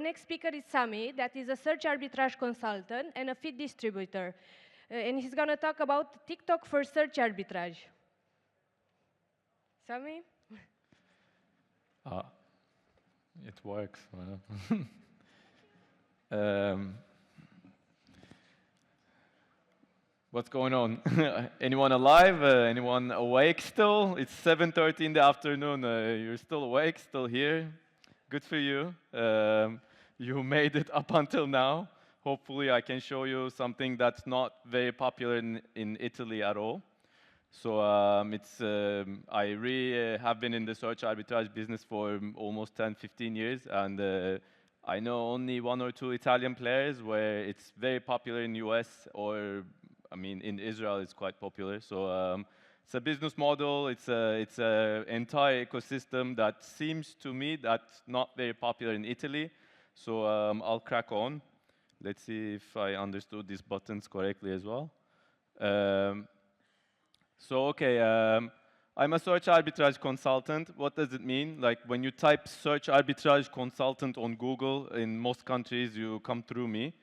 next speaker is Sami, that is a search arbitrage consultant and a feed distributor. And he's going to talk about TikTok for search arbitrage. Sami? It works. What's going on? Anyone alive? Anyone awake still? It's 7:30 in the afternoon. You're still awake, still here. Good for you. You made it up until now. Hopefully I can show you something that's not very popular in Italy at all. So I really have been in the search arbitrage business for almost 10, 15 years, and I know only one or two Italian players where it's very popular in US, or I mean in Israel it's quite popular. So it's a business model, it's a entire ecosystem that seems to me that's not very popular in Italy. So I'll crack on. Let's see if I understood these buttons correctly as well. I'm a search arbitrage consultant. What does it mean? Like when you type search arbitrage consultant on Google, in most countries you come through me.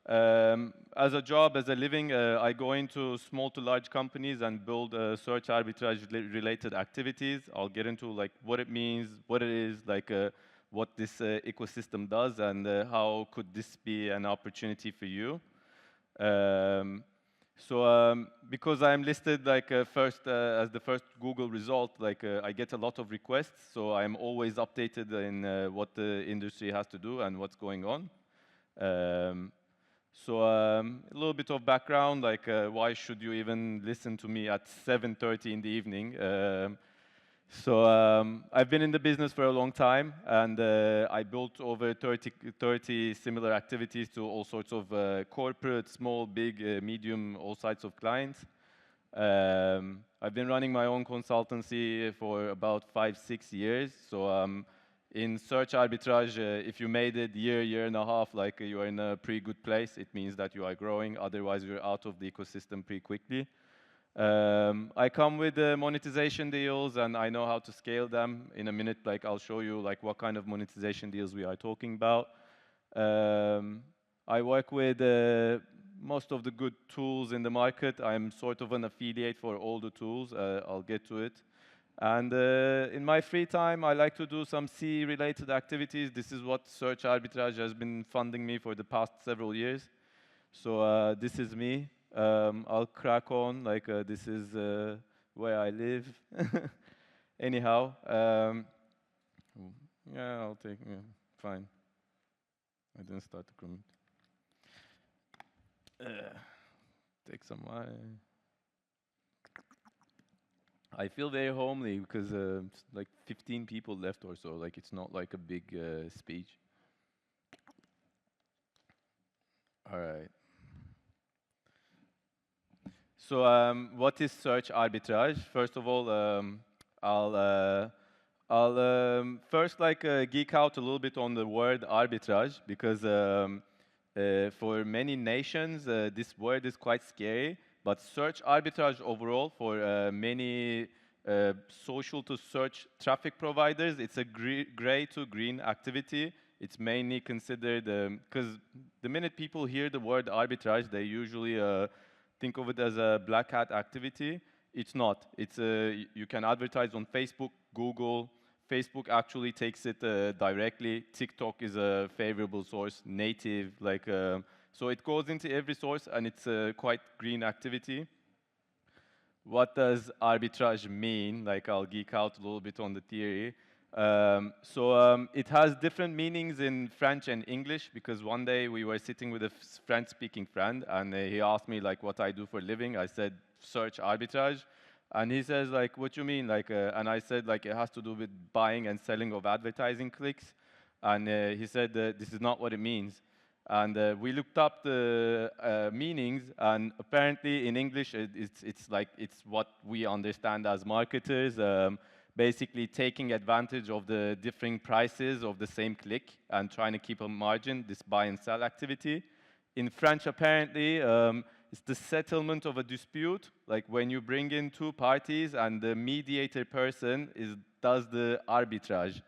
As a job, as a living, I go into small to large companies and build search arbitrage related activities. I'll get into like what it means, what it is, like what this ecosystem does, and how could this be an opportunity for you. Because I'm listed like as the first Google result, like I get a lot of requests, so I'm always updated in what the industry has to do and what's going on. A little bit of background, like why should you even listen to me at 7:30 in the evening? I've been in the business for a long time, and I built over 30 similar activities to all sorts of corporate, small, big, medium, all sides of clients. I've been running my own consultancy for about 5, 6 years. In search arbitrage, if you made it year and a half, like you are in a pretty good place, it means that you are growing. Otherwise, you're out of the ecosystem pretty quickly. I come with monetization deals, and I know how to scale them. In a minute, like I'll show you like what kind of monetization deals we are talking about. I work with most of the good tools in the market. I'm sort of an affiliate for all the tools. I'll get to it. And in my free time, I like to do some C-related activities. This is what search arbitrage has been funding me for the past several years. So this is me. I'll crack on, like this is where I live. Anyhow, yeah, I'll take, yeah, fine. I didn't start the comment. Take some wine. I feel very homely because like 15 people left or so, like it's not like a big speech. All right. So what is search arbitrage? First of all, I'll first like geek out a little bit on the word arbitrage, because for many nations this word is quite scary. But search arbitrage overall for many social to search traffic providers, it's a gray to green activity. It's mainly considered, because the minute people hear the word arbitrage, they usually think of it as a black hat activity. It's not. It's you can advertise on Facebook, Google. Facebook actually takes it directly. TikTok is a favorable source, native, like. So it goes into every source, and it's a quite green activity. What does arbitrage mean? Like, I'll geek out a little bit on the theory. It has different meanings in French and English, because one day we were sitting with a French-speaking friend, and he asked me like what I do for a living. I said search arbitrage, and he says like, what you mean? Like, and I said like it has to do with buying and selling of advertising clicks, and he said this is not what it means. And we looked up the meanings, and apparently in English it's what we understand as marketers, basically taking advantage of the differing prices of the same click and trying to keep a margin, this buy and sell activity. In French, apparently, it's the settlement of a dispute, like when you bring in two parties and the mediator person does the arbitrage.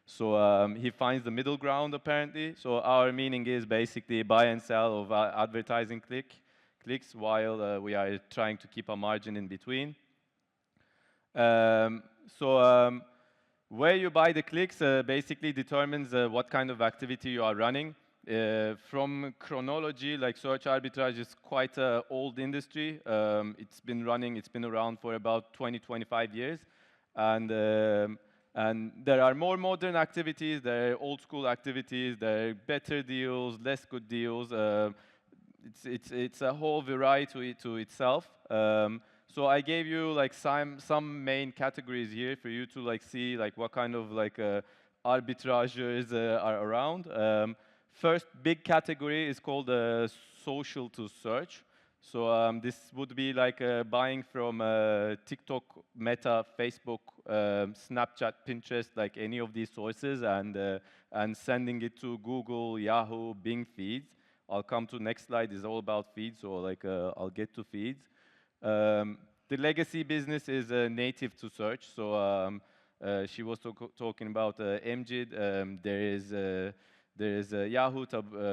So he finds the middle ground apparently. So our meaning is basically buy and sell of advertising clicks while we are trying to keep a margin in between. Um, so where you buy the clicks basically determines what kind of activity you are running. From chronology, like search arbitrage is quite an old industry. It's been around for about 20, 25 years. And there are more modern activities, there are old school activities, there are better deals, less good deals. It's a whole variety to itself. So I gave you like some main categories here for you to like see like what kind of like arbitrageurs are around. First big category is called social to search. So this would be like buying from TikTok, Meta, Facebook, Snapchat, Pinterest, like any of these sources, and sending it to Google, Yahoo, Bing feeds. I'll come to next slide. Is all about feeds, so like I'll get to feeds. The legacy business is native to search. So she was talking about MJID. There is Yahoo,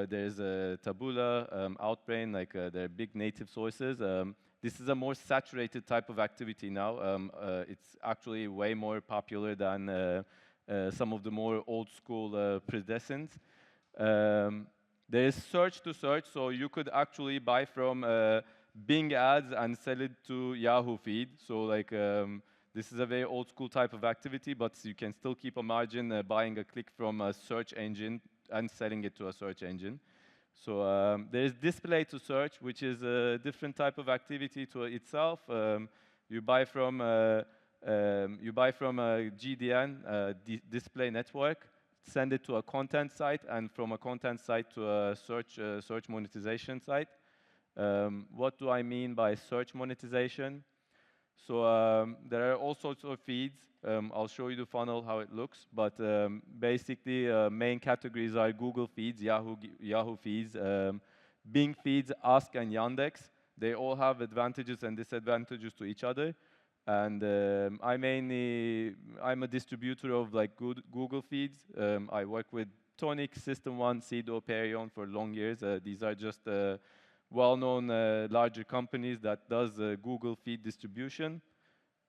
there is Taboola, Outbrain, like they're big native sources. This is a more saturated type of activity now. It's actually way more popular than some of the more old school predecessors. There is search to search, so you could actually buy from Bing ads and sell it to Yahoo feed. So like this is a very old school type of activity, but you can still keep a margin buying a click from a search engine and selling it to a search engine. So there is display to search, which is a different type of activity to itself. You buy from a GDN, display network, send it to a content site, and from a content site to a search monetization site. What do I mean by search monetization? So there are all sorts of feeds. I'll show you the funnel, how it looks. But basically, main categories are Google feeds, Yahoo feeds, Bing feeds, Ask, and Yandex. They all have advantages and disadvantages to each other. And I'm a distributor of like Google feeds. I work with Tonic, System One, Sedo, Perion for long years. These are just well-known larger companies that does Google feed distribution.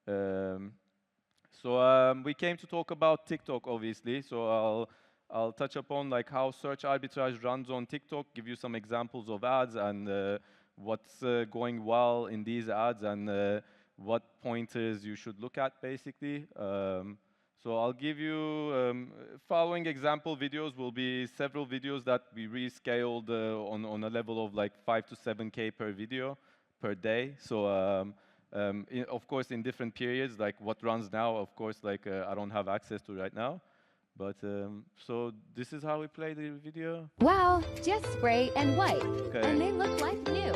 So we came to talk about TikTok, obviously. So I'll touch upon like how search arbitrage runs on TikTok, give you some examples of ads and what's going well in these ads and what pointers you should look at, basically. So I'll give you, following example videos will be several videos that we rescaled on a level of like 5 to 7K per video per day. So of course in different periods, like what runs now, of course, like I don't have access to right now. But so this is how we play the video. Wow, just spray and wipe, Okay. and they look like new.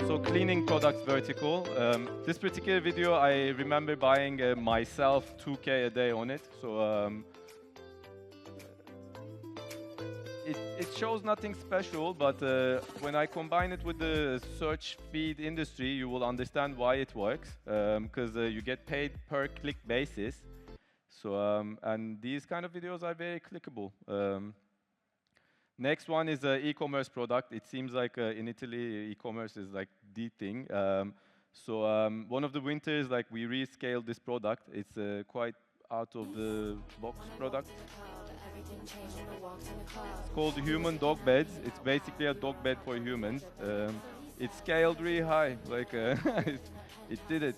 So cleaning products vertical. This particular video, I remember buying myself 2K a day on it. So it shows nothing special, but when I combine it with the search feed industry, you will understand why it works. Because you get paid per click basis. So and these kind of videos are very clickable. Next one is an e-commerce product. It seems like in Italy, e-commerce is like the thing. So one of the winters, like we rescaled this product. It's quite out of the box product. It's called Human Dog Beds. It's basically a dog bed for humans. It scaled really high. Like it did it.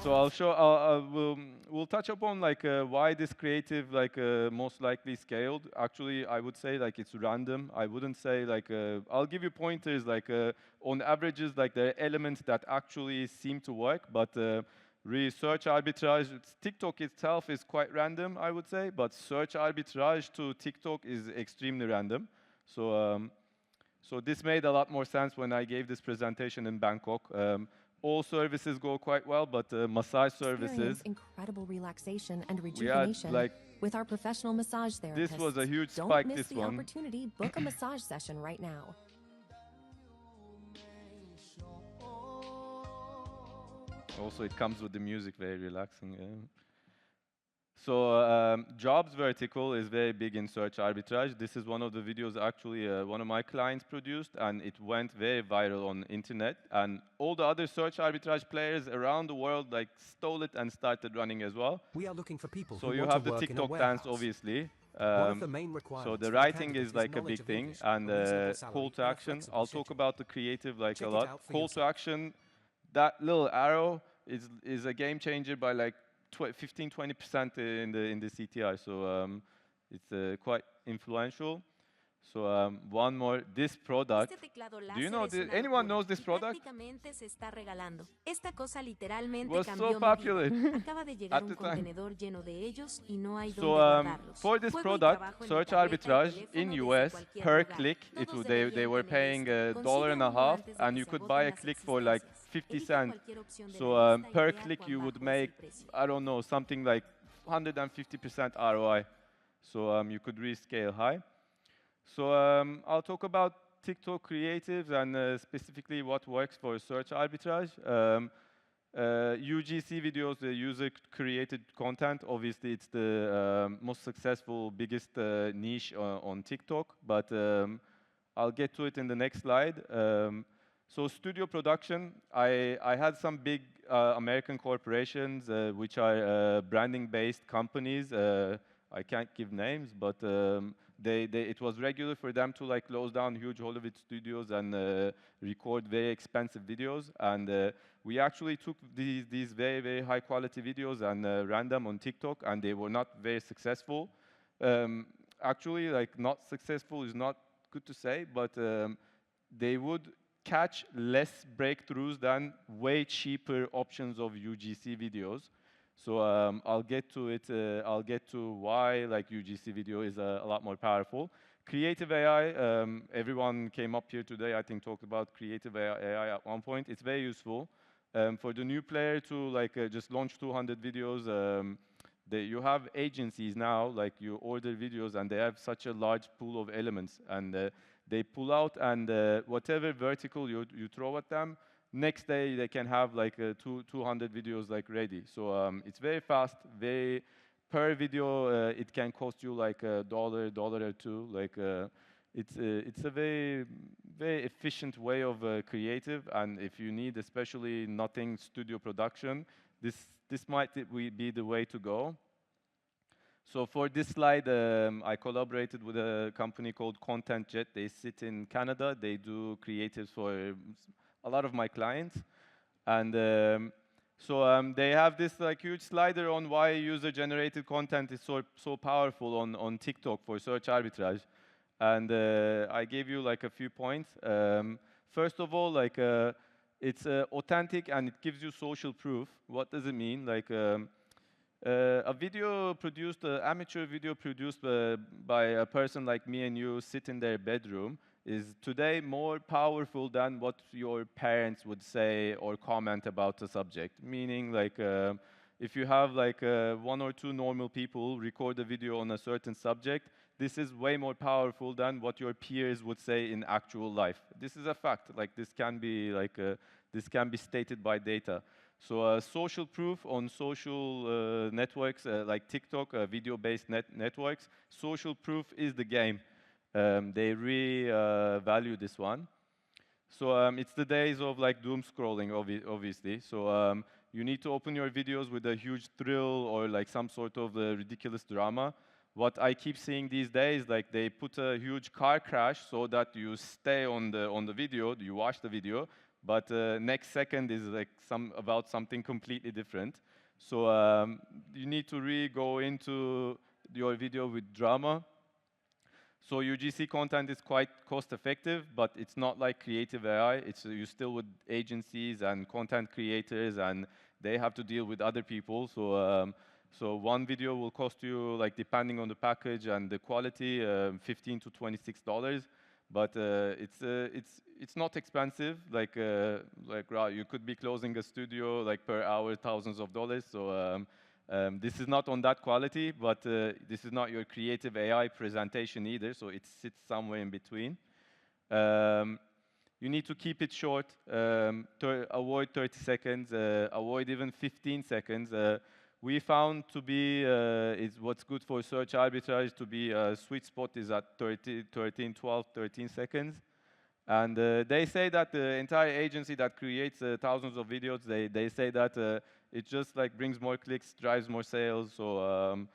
So I'll show. We'll touch upon like why this creative like most likely scaled. Actually, I would say like it's random. I wouldn't say like I'll give you pointers like on averages like there are elements that actually seem to work, but search arbitrage. TikTok itself is quite random, I would say, but search arbitrage to TikTok is extremely random. So so this made a lot more sense when I gave this presentation in Bangkok. All services go quite well, but massage services. Experience incredible relaxation and rejuvenation like with our professional massage therapists. this was a huge Don't spike. miss This the one. opportunity. Book a massage session right now. Also, it comes with the music, very relaxing. So jobs vertical is very big in search arbitrage. This is one of the videos actually one of my clients produced, and it went very viral on internet. And all the other search arbitrage players around the world like stole it and started running as well. We are looking for people so who you want have to the work in a TikTok warehouse. dance, obviously. One of the main So requirements the for writing candidates is like a knowledge big of thing, English, and a reasonable salary, call to and a action. flexible I'll talk schedule. about the creative like Check a it lot. out for Call to yourself. action, that little arrow is a game changer by like 15-20% in the CTR. So it's quite influential. So one more, this product. Do you know, anyone knows this product? Se está regalando. Esta cosa literalmente Was cambió so mi popular vida. Acaba de llegar at un the time. contenedor lleno de ellos y no hay So dónde guardarlos. for this Juego y product, trabajo en search mi tableta y arbitrage in teléfono US desde cualquier per lugar. click, Todos they deberían were tener paying esto. $1.50, Consiga uno antes de and que you se could agoten buy a las click for like existencias. 50 Elige cents. cualquier opción de So la lista y per vea click cuán you would bajo es el make, precio. I don't know, something like 150% ROI. So you could really scale high. So I'll talk about TikTok creatives and specifically what works for search arbitrage. UGC videos, the user-created content, obviously it's the most successful, biggest niche on TikTok, but I'll get to it in the next slide. So studio production, I had some big American corporations which are branding-based companies. I can't give names, but it was regular for them to like close down huge Hollywood studios and record very expensive videos. And we actually took these very, very high quality videos and ran them on TikTok, and they were not very successful. Actually, like not successful is not good to say, but they would catch less breakthroughs than way cheaper options of UGC videos. So I'll get to it. I'll get to why like UGC video is a lot more powerful. Creative AI. Everyone came up here today, I think, talked about creative AI at one point. It's very useful for the new player to like just launch 200 videos. You have agencies now, like you order videos, and they have such a large pool of elements, and they pull out, and whatever vertical you throw at them, next day they can have like 200 videos like ready. So it's very fast, very per video it can cost you like $1 or two. Like it's a very efficient way of creative, and if you need especially nothing studio production, this might be the way to go. So for this slide, I collaborated with a company called Content Jet. They sit in Canada. They do creatives for a lot of my clients, and so they have this like huge slider on why user-generated content is so powerful on TikTok for search arbitrage, and I gave you like a few points. First of all, like it's authentic and it gives you social proof. What does it mean? Like a video produced, amateur video produced by a person like me and you sit in their bedroom is today more powerful than what your parents would say or comment about the subject. Meaning, like, if you have like one or two normal people record a video on a certain subject, this is way more powerful than what your peers would say in actual life. This is a fact. Like, this can be like this can be stated by data. So social proof on social networks like TikTok, video-based networks, social proof is the game. They really value this one. So it's the days of like doom scrolling, obviously. So you need to open your videos with a huge thrill or like some sort of ridiculous drama. What I keep seeing these days, like they put a huge car crash so that you stay on the video, you watch the video, but next second is like about something completely different. So you need to really go into your video with drama. So UGC content is quite cost effective, but it's not like creative AI. It's you still with agencies and content creators, and they have to deal with other people. So so one video will cost you, like depending on the package and the quality, $15 to $26. But it's not expensive. Like you could be closing a studio like per hour thousands of dollars. So this is not on that quality, but this is not your creative AI presentation either. So it sits somewhere in between. You need to keep it short. Avoid 30 seconds. Avoid even 15 seconds. we found to be is what's good for search arbitrage to be a sweet spot is at 13, 12, 13 seconds. And they say that the entire agency that creates thousands of videos, they say that it just like brings more clicks, drives more sales. So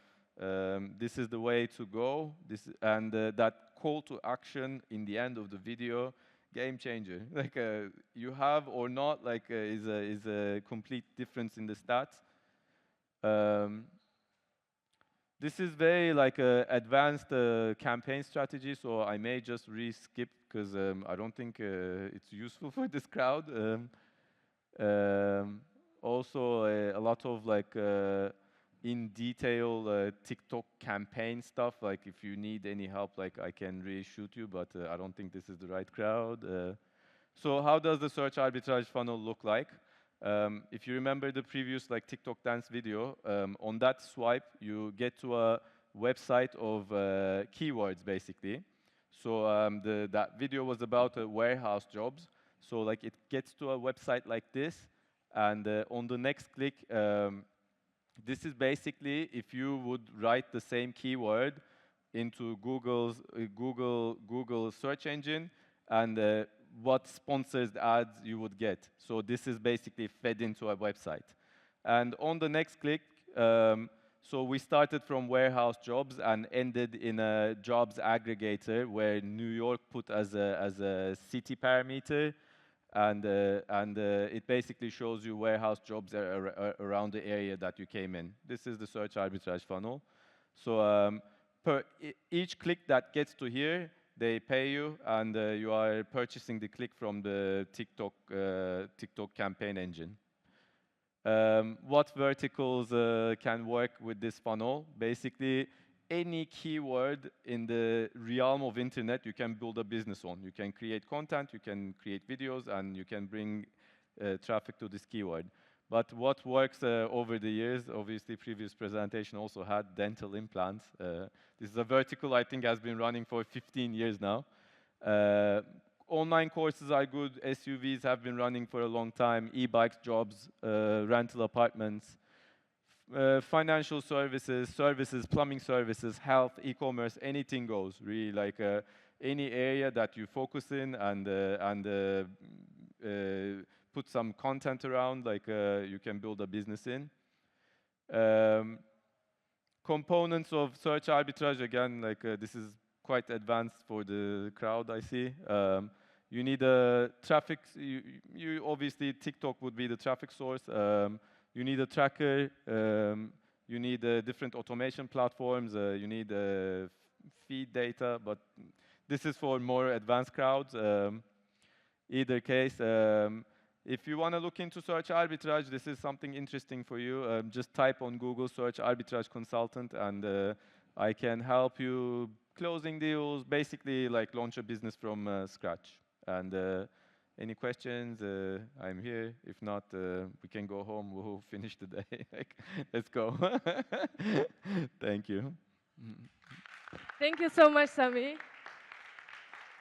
this is the way to go. And that call to action in the end of the video, game changer. Like you have or not, like is a complete difference in the stats. This is very like advanced campaign strategy, so I may just re-skip because I don't think it's useful for this crowd. Also, a lot of like in detail TikTok campaign stuff. Like if you need any help, like I can reshoot you, but I don't think this is the right crowd. So how does the search arbitrage funnel look like? If you remember the previous like TikTok dance video, on that swipe, you get to a website of keywords basically. So that video was about warehouse jobs. So like it gets to a website like this, and on the next click, this is basically if you would write the same keyword into Google search engine, and what sponsored ads you would get. So this is basically fed into a website. And on the next click, so we started from warehouse jobs and ended in a jobs aggregator where New York put as a city parameter. And it basically shows you warehouse jobs around the area that you came in. This is the search arbitrage funnel. So per each click that gets to here, they pay you, and you are purchasing the click from the TikTok campaign engine. What verticals can work with this funnel? Basically, any keyword in the realm of internet you can build a business on. You can create content, you can create videos, and you can bring traffic to this keyword. But what works over the years, obviously previous presentation also had dental implants. This is a vertical I think has been running for 15 years now. Online courses are good, SUVs have been running for a long time, e-bikes, jobs, rental apartments, financial services, plumbing services, health, e-commerce, anything goes, really, like any area that you focus in and put some content around, like you can build a business in. Components of search arbitrage, again, like this is quite advanced for the crowd, I see. You need a traffic, you obviously TikTok would be the traffic source. You need a tracker, you need different automation platforms, you need feed data, but this is for more advanced crowds. Either case, if you want to look into search arbitrage, this is something interesting for you. Just type on Google search arbitrage consultant, and I can help you closing deals, basically like launch a business from scratch. And any questions? I'm here. If not, we can go home. We'll finish the day. Like, let's go. Thank you. Thank you so much, Sami.